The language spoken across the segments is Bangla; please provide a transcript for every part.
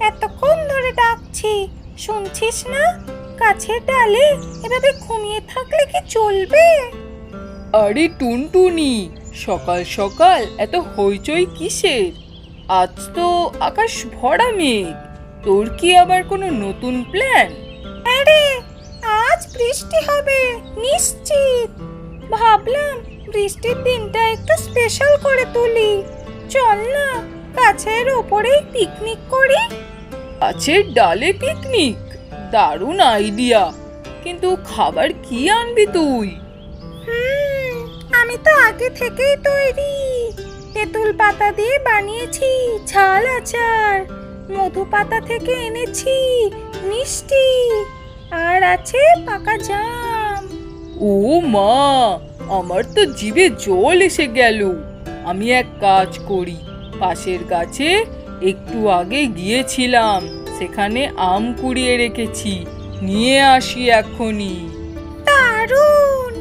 এতক্ষণ ধরে ডাকছি, শুনছিস না? গাছের ডালে এভাবে ঘুমিয়ে থাকলে কি চলবে? আরে টুনটুনি, সকাল সকাল এত হইচই কিসের? আজ তো আকাশ ভরা মেঘ। তোর কি আবার কোনো নতুন প্ল্যান? আরে আজ বৃষ্টি হবে নিশ্চিত। ভাবলাম বৃষ্টির দিনটা একটু স্পেশাল করে তুলি। চল না, গাছের ওপরেই পিকনিক করি। গাছের ডালে পিকনিক? দারুণ আইডিয়া, কিন্তু খাবার কি আনবি তুই? আমি তো আগে থেকেই তৈরি। তেঁতুল পাতা দিয়ে বানিয়েছি ঝাল আচার, মধু পাতা থেকে এনেছি মিষ্টি, আর আছে পাকা জাম। ও মা, আমার তো জিভে জল এসে গেল। আমি এক কাজ করি, পাশের গাছে একটু আগে গিয়েছিলাম, সেখানে আম কুড়িয়ে রেখেছি, নিয়ে আসি এখনই। দারুণ!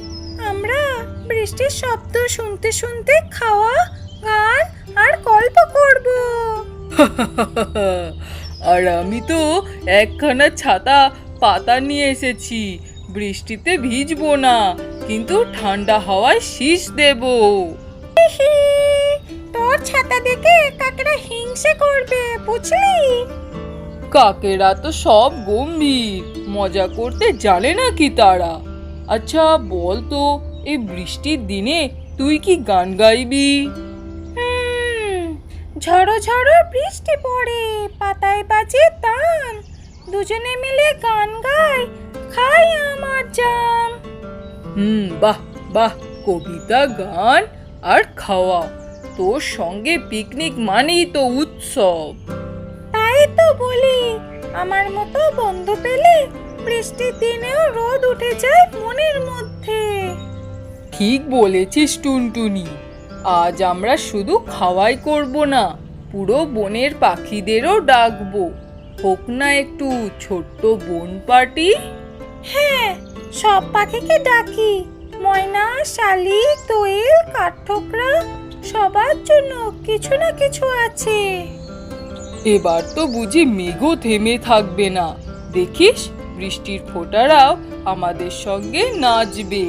আমরা বৃষ্টির শব্দ শুনতে শুনতে খাওয়া, গান আর গল্প করব। আর আমি তো একখানা ছাতা পাতা নিয়ে এসেছি। বৃষ্টিতে ভিজবো না, কিন্তু ঠান্ডা হাওয়ায় শীষ দেব। তোর ছাতা দেখে কাকেরা হিংসে করবে, বুঝলি? কাকেরা তো সব গম্ভীর, মজা করতে জানে না কি তারা? আচ্ছা বল তো, এই বৃষ্টির দিনে তুই কি গান গাইবি? ঝড়ো ঝড়ো বৃষ্টি পড়ে, পাতায় বাজে তান, দুজনে মিলে গান গাই, খাই আমার জাম। বাহ বাহ, কবিতা, গান আর খাওয়া, তোর সঙ্গে পিকনিক মানেই তো উৎসব। তাই তো বলি, আমার মতো বন্ধু পেলে বৃষ্টির দিনেও রোদ উঠে যায় মনের মধ্যে। ঠিক বলেছিস টুনটুনি, আজ আমরা শুধু খাওয়াই করব না, পুরো বনের পাখিদেরও ডাকবো। হোক না একটু ছোট্ট বন পার্টি? হ্যাঁ, সব পাখিকে ডাকি। ময়না, শালিক, দোয়েল, কাঠঠোকরা, সবার জন্য কিছু না কিছু আছে। এবার তো বুঝি মেঘও থেমে থাকবে না, দেখিস বৃষ্টির ফোঁটারাও আমাদের সঙ্গে নাচবে।